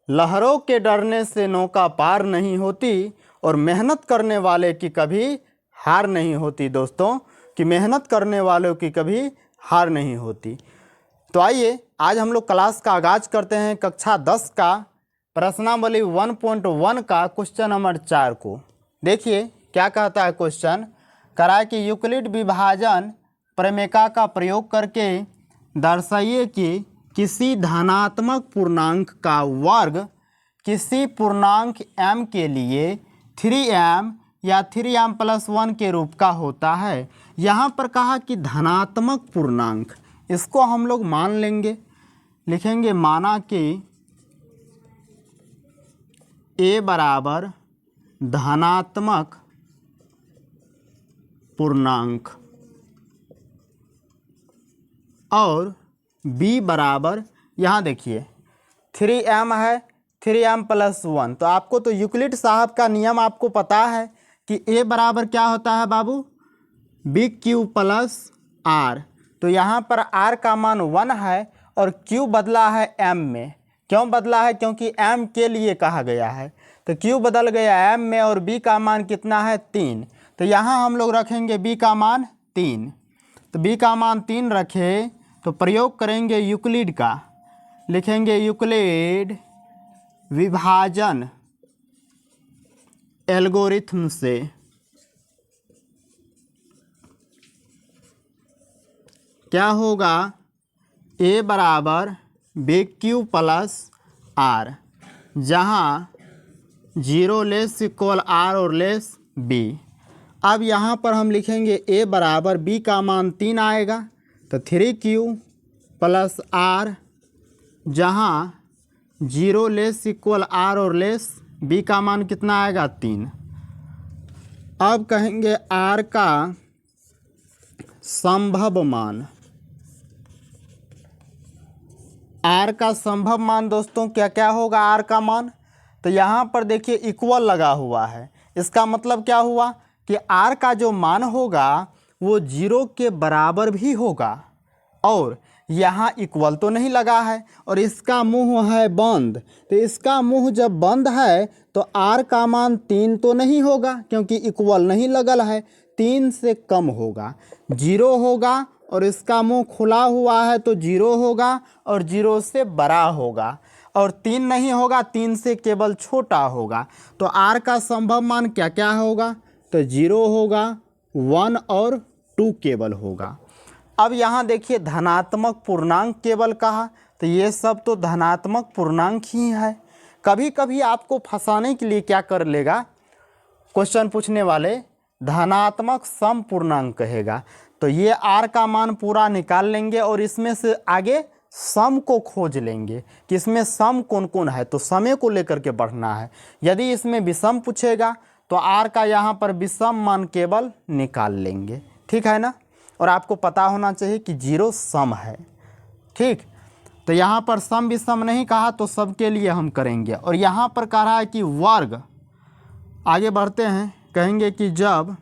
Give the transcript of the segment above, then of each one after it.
लहरों के डरने से नौका पार नहीं होती और मेहनत करने वाले की कभी हार नहीं होती। दोस्तों, कि मेहनत करने वालों की कभी हार नहीं होती। तो आइए आज हम लोग क्लास का आगाज करते हैं कक्षा 10 का प्रश्नावली 1.1 का क्वेश्चन नंबर 4 को। देखिए क्या कहता है क्वेश्चन। करा कि यूक्लिड विभाजन प्रमेय का प्रयोग करके दर्शाइए कि किसी धनात्मक पूर्णांक का वर्ग किसी पूर्णांक m के लिए 3m या 3m + 1 के रूप का होता है। यहाँ पर कहा कि धनात्मक पूर्णांक, इसको हम लोग मान लेंगे, लिखेंगे माना कि a बराबर धनात्मक पूर्णांक और b बराबर, यहाँ देखिए 3m है, 3m + 1। तो आपको तो यूक्लिड साहब का नियम आपको पता है कि a बराबर क्या होता है बाबू, BQ + R। तो यहाँ पर R का मान 1 है और Q बदला है M में। क्यों बदला है? क्योंकि M के लिए कहा गया है, तो Q बदल गया M में और B का मान कितना है, 3। तो यहाँ हम लोग रखेंगे B का मान 3। तो B का मान 3 रखे तो प्रयोग करेंगे यूक्लिड का, लिखेंगे यूक्लिड विभाजन एल्गोरिथम से क्या होगा, a बराबर BQ + R, जहाँ 0 ≤ R और लेस B। अब यहाँ पर हम लिखेंगे a बराबर B का मान 3 आएगा, तो 3Q + R, जहाँ 0 ≤ R और लेस B का मान कितना आएगा, 3। अब कहेंगे R का संभव मान। R का संभव मान दोस्तों क्या क्या होगा R का मान, तो यहाँ पर देखिए इक्वल लगा हुआ है। इसका मतलब क्या हुआ कि R का जो मान होगा वो 0 के बराबर भी होगा, और यहाँ इक्वल तो नहीं लगा है और इसका मुंह है बंद। तो इसका मुंह जब बंद है तो R का मान 3 तो नहीं होगा क्योंकि इक्वल नहीं लगल है, 3 से कम होगा, 0 होगा, और इसका मुंह खुला हुआ है तो 0 होगा और 0 से बड़ा होगा, और 3 नहीं होगा, 3 से केवल छोटा होगा। तो R का संभव मान क्या क्या होगा, तो 0 होगा, 1 और 2 केवल होगा। अब यहाँ देखिए धनात्मक पूर्णांक केवल कहा, तो ये सब तो धनात्मक पूर्णांक ही है। कभी कभी आपको फंसाने के लिए क्या कर लेगा क्वेश्चन पूछने वाले, धनात्मक सम पूर्णांक कहेगा। तो ये R का मान पूरा निकाल लेंगे और इसमें से आगे सम को खोज लेंगे कि इसमें सम कौन कौन है, तो समय को लेकर के बढ़ना है। यदि इसमें विषम पूछेगा तो R का यहाँ पर विषम मान केवल निकाल लेंगे, ठीक है ना। और आपको पता होना चाहिए कि 0 सम है, ठीक। तो यहाँ पर सम विषम नहीं कहा तो सबके लिए हम करेंगे। और यहाँ पर कह रहा है कि वर्ग, आगे बढ़ते हैं, कहेंगे कि जब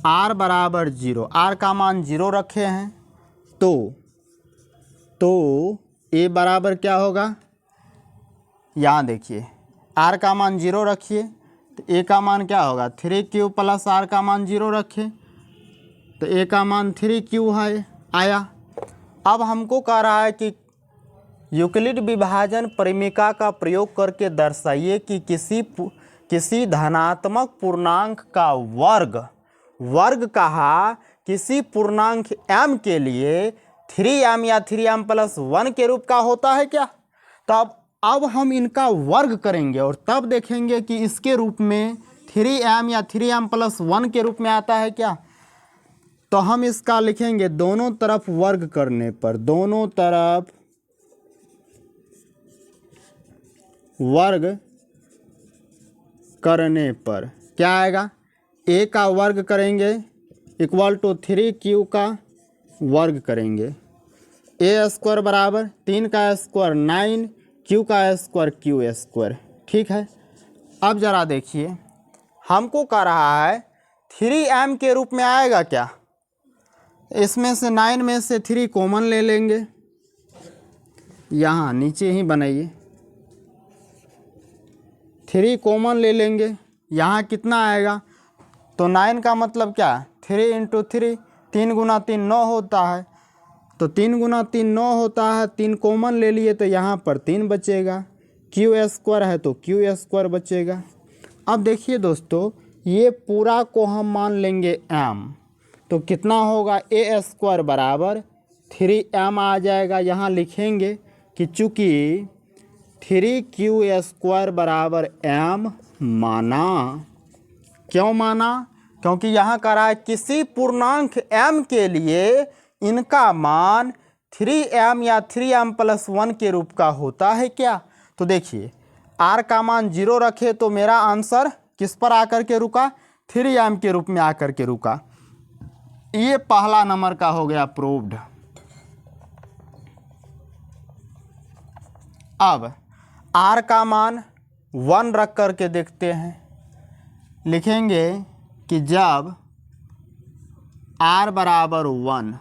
R बराबर 0, R का मान 0 रखे हैं तो A बराबर क्या होगा, यहाँ देखिए R का मान 0 रखिए तो A का मान क्या होगा, 3Q + R का मान 0 रखे तो A का मान 3Q है आया। अब हमको कह रहा है कि यूक्लिड विभाजन प्रमेय का प्रयोग करके दर्शाइए कि किसी धनात्मक पूर्णांक का वर्ग कहा किसी पूर्णांक m के लिए 3m या 3m + 1 के रूप का होता है क्या। तो अब हम इनका वर्ग करेंगे और तब देखेंगे कि इसके रूप में 3m या 3m + 1 के रूप में आता है क्या। तो हम इसका लिखेंगे दोनों तरफ वर्ग करने पर, दोनों तरफ वर्ग करने पर क्या आएगा, A का वर्ग करेंगे = 3Q का वर्ग करेंगे, A² बराबर 3 का स्क्वायर 9, Q का स्क्वायर Q², ठीक है। अब ज़रा देखिए हमको कह रहा है 3m के रूप में आएगा क्या, इसमें से 9 में से 3 कॉमन ले लेंगे यहाँ नीचे ही बनाइए, 3 कॉमन ले लेंगे, यहाँ कितना आएगा, तो 9 का मतलब क्या, 3 इंटू 3, 3 गुना 3 9 होता है, तो 3 गुना 3 9 होता है, 3 कॉमन ले लिए तो यहाँ पर 3 बचेगा, क्यू स्क्वायर है तो क्यू स्क्वायर बचेगा। अब देखिए दोस्तों, ये पूरा को हम मान लेंगे m, तो कितना होगा, ए स्क्वायर बराबर 3m आ जाएगा। यहाँ लिखेंगे कि चूँकि 3q स्क्वायर बराबर m माना, क्यों माना, क्योंकि यहाँ कह रहा है किसी पूर्णांक m के लिए इनका मान 3m या 3m + 1 के रूप का होता है क्या। तो देखिए r का मान 0 रखे तो मेरा आंसर किस पर आकर के रुका, 3m के रूप में आकर के रुका। ये पहला नंबर का हो गया प्रूव्ड। अब r का मान 1 रख करके देखते हैं, लिखेंगे कि जब r बराबर 1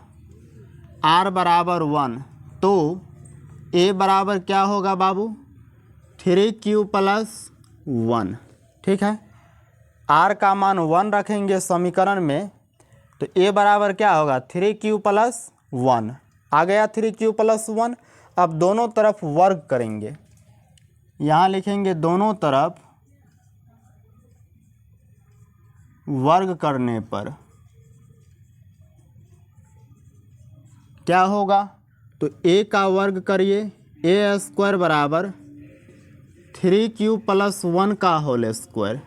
तो a बराबर क्या होगा बाबू, 3q + 1, ठीक है। r का मान 1 रखेंगे समीकरण में तो a बराबर क्या होगा, 3q + 1 आ गया, 3q + 1। अब दोनों तरफ वर्ग करेंगे, यहाँ लिखेंगे दोनों तरफ वर्ग करने पर क्या होगा, तो a का वर्ग करिए, a स्क्वायर बराबर 3q + 1 का होल स्क्वायर।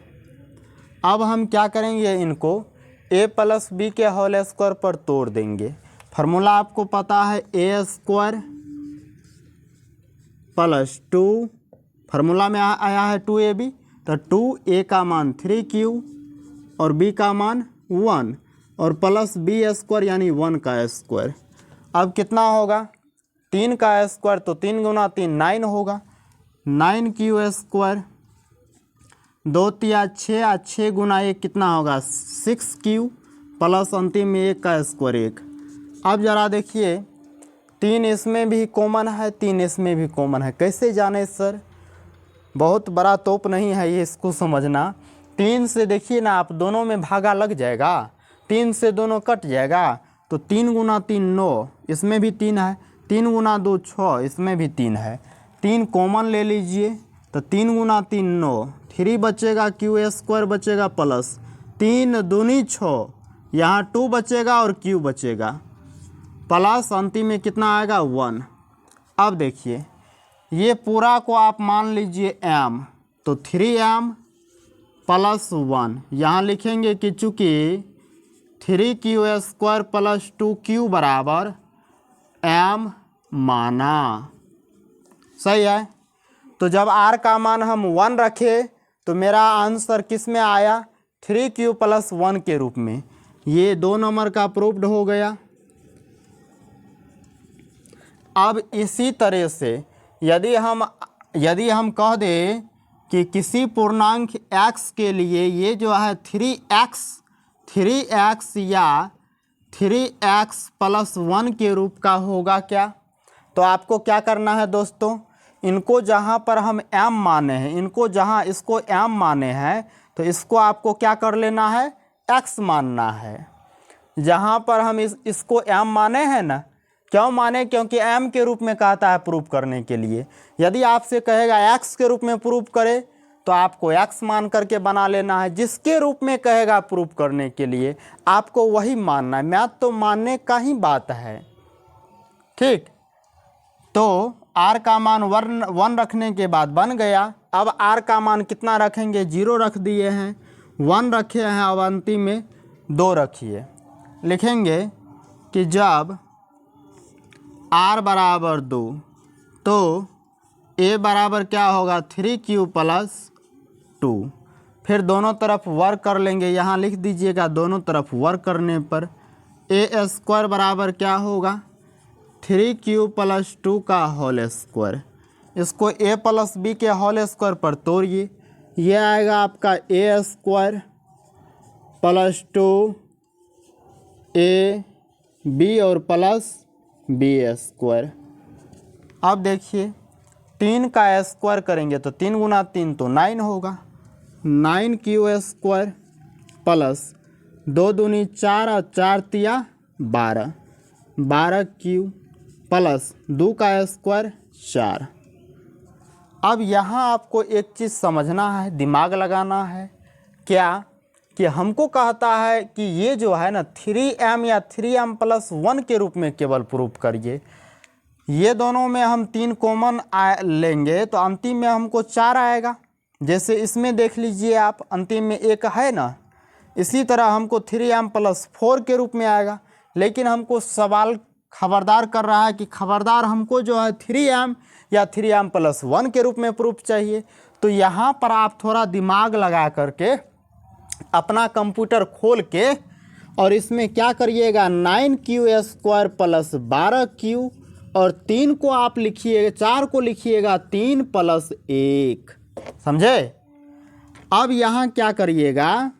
अब हम क्या करेंगे, इनको a + b के होल स्क्वायर पर तोड़ देंगे। फार्मूला आपको पता है, a स्क्वायर + 2, फार्मूला में आया है 2ab, तो 2a का मान 3q और b का मान 1 और प्लस b स्क्वायर यानी 1 का स्क्वायर। अब कितना होगा, 3 का स्क्वायर तो 3 गुना 3 9 होगा, 9q स्क्वायर, 2 तिया 6, 6 गुना 1 कितना होगा, 6q प्लस अंतिम में 1 का स्क्वायर 1। अब ज़रा देखिए, 3 इसमें भी कॉमन है, 3 इसमें भी कॉमन है, कैसे जाने सर, बहुत बड़ा तोप नहीं है ये, इसको समझना। 3 से देखिए ना आप, दोनों में भागा लग जाएगा, 3 से दोनों कट जाएगा, तो 3 गुना 3 9, इसमें भी 3 है, 3 गुना 2 6, इसमें भी 3 है, 3 कॉमन ले लीजिए, तो 3 गुना 3 9, 3 बचेगा, क्यू स्क्वायर बचेगा प्लस 3 दूनी 6, यहाँ 2 बचेगा और क्यू बचेगा प्लस अंतिम में कितना आएगा 1। अब देखिए ये पूरा को आप मान लीजिए m, तो 3m + 1, यहाँ लिखेंगे कि चूँकि 3q स्क्वायर + 2q बराबर m माना, सही है। तो जब r का मान हम 1 रखे तो मेरा आंसर किस में आया, 3q + 1 के रूप में। ये 2 नंबर का प्रूव्ड हो गया। अब इसी तरह से यदि हम कह दें कि किसी पूर्णांक x के लिए ये जो है 3x या 3x + 1 के रूप का होगा क्या, तो आपको क्या करना है दोस्तों, इनको जहाँ पर हम m माने हैं, इसको m माने हैं, तो इसको आपको क्या कर लेना है, x मानना है। जहाँ पर हम इसको m माने हैं ना, क्यों माने, क्योंकि m के रूप में कहता है प्रूव करने के लिए। यदि आपसे कहेगा x के रूप में प्रूव करे तो आपको x मान करके बना लेना है, जिसके रूप में कहेगा प्रूव करने के लिए आपको वही मानना है। मैथ तो मानने का ही बात है, ठीक। तो r का मान 1 रखने के बाद बन गया। अब r का मान कितना रखेंगे, 0 रख दिए हैं, 1 रखे हैं, अब अंतिम में 2 रखिए। लिखेंगे कि जब r बराबर 2 तो a बराबर क्या होगा, 3q + 2। फिर दोनों तरफ वर्क कर लेंगे, यहाँ लिख दीजिएगा दोनों तरफ वर्क करने पर a स्क्वायर बराबर क्या होगा, 3q + 2 का होल स्क्वायर। इसको a + b के होल स्क्वायर पर तोड़िए, ये आएगा आपका a स्क्वायर + 2ab और प्लस b स्क्वायर। अब देखिए 3 का स्क्वायर करेंगे तो 3 गुना 3 तो 9 होगा, 9 क्यू² प्लस 2 दूनी 4 और 4 तिया 12, 12 क्यू प्लस 2 का स्क्वायर 4। अब यहाँ आपको एक चीज़ समझना है, दिमाग लगाना है, क्या कि हमको कहता है कि ये जो है ना 3m या 3m+1 के रूप में केवल प्रूफ करिए। ये दोनों में हम 3 कॉमन लेंगे तो अंतिम में हमको 4 आएगा। जैसे इसमें देख लीजिए आप, अंतिम में 1 है ना, इसी तरह हमको 3m+4 के रूप में आएगा। लेकिन हमको सवाल खबरदार कर रहा है कि खबरदार हमको जो है 3m या 3m+1 के रूप में प्रूफ चाहिए। तो यहाँ पर आप थोड़ा दिमाग लगा करके अपना कंप्यूटर खोल के और इसमें क्या करिएगा, 9q² प्लस 12q और 3 को आप लिखिएगा, 4 को लिखिएगा 3 + 1, समझे। अब यहाँ क्या करिएगा,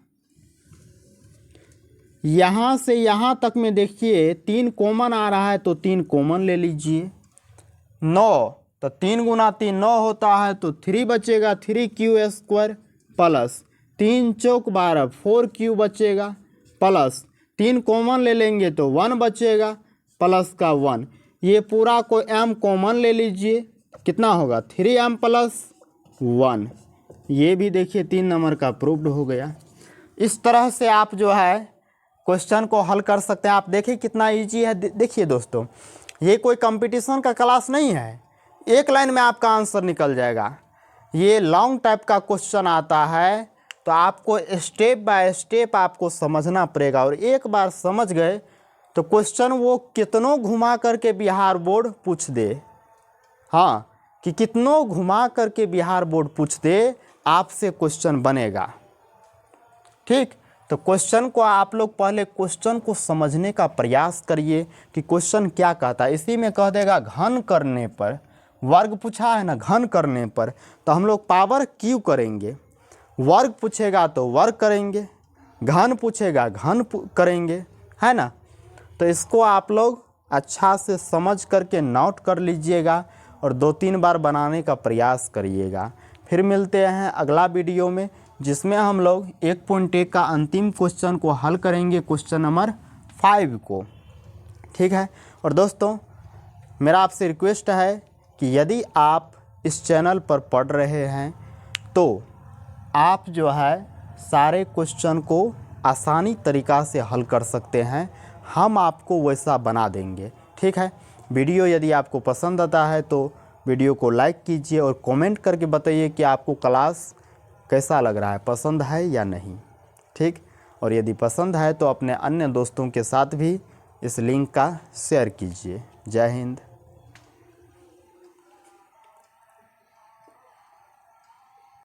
यहाँ से यहाँ तक में देखिए 3 कॉमन आ रहा है तो 3 कॉमन ले लीजिए। 9 तो 3 गुना 3 9 होता है तो 3 बचेगा, 3q² प्लस 3 चौक 12 4q बचेगा प्लस 3 कॉमन ले लेंगे तो 1 बचेगा प्लस का 1। ये पूरा को m कॉमन ले लीजिए, कितना होगा 3m+1। ये भी देखिए 3 नंबर का प्रूव्ड हो गया। इस तरह से आप जो है क्वेश्चन को हल कर सकते हैं। आप देखिए कितना इजी है। देखिए दोस्तों, ये कोई कंपटीशन का क्लास नहीं है, एक लाइन में आपका आंसर निकल जाएगा। ये लॉन्ग टाइप का क्वेश्चन आता है तो आपको स्टेप बाय स्टेप आपको समझना पड़ेगा। और एक बार समझ गए तो क्वेश्चन वो कितनों घुमा करके बिहार बोर्ड पूछ दे, हाँ, कि कितनों घुमा करके बिहार बोर्ड पूछ दे, आपसे क्वेश्चन बनेगा। ठीक, तो क्वेश्चन को आप लोग पहले क्वेश्चन को समझने का प्रयास करिए कि क्वेश्चन क्या कहता है। इसी में कह देगा घन करने पर, वर्ग पूछा है ना, घन करने पर तो हम लोग पावर क्यू करेंगे, वर्ग पूछेगा तो वर्ग करेंगे, घन पूछेगा घन करेंगे, है ना। तो इसको आप लोग अच्छा से समझ करके नोट कर लीजिएगा और 2-3 बार बनाने का प्रयास करिएगा। फिर मिलते हैं अगला वीडियो में, जिसमें हम लोग 1.1 का अंतिम क्वेश्चन को हल करेंगे, क्वेश्चन नंबर 5 को। ठीक है। और दोस्तों, मेरा आपसे रिक्वेस्ट है कि यदि आप इस चैनल पर पढ़ रहे हैं तो आप जो है सारे क्वेश्चन को आसानी तरीक़ा से हल कर सकते हैं, हम आपको वैसा बना देंगे। ठीक है। वीडियो यदि आपको पसंद आता है तो वीडियो को लाइक कीजिए और कमेंट करके बताइए कि आपको क्लास कैसा लग रहा है, पसंद है या नहीं। ठीक। और यदि पसंद है तो अपने अन्य दोस्तों के साथ भी इस लिंक का शेयर कीजिए। जय हिंद।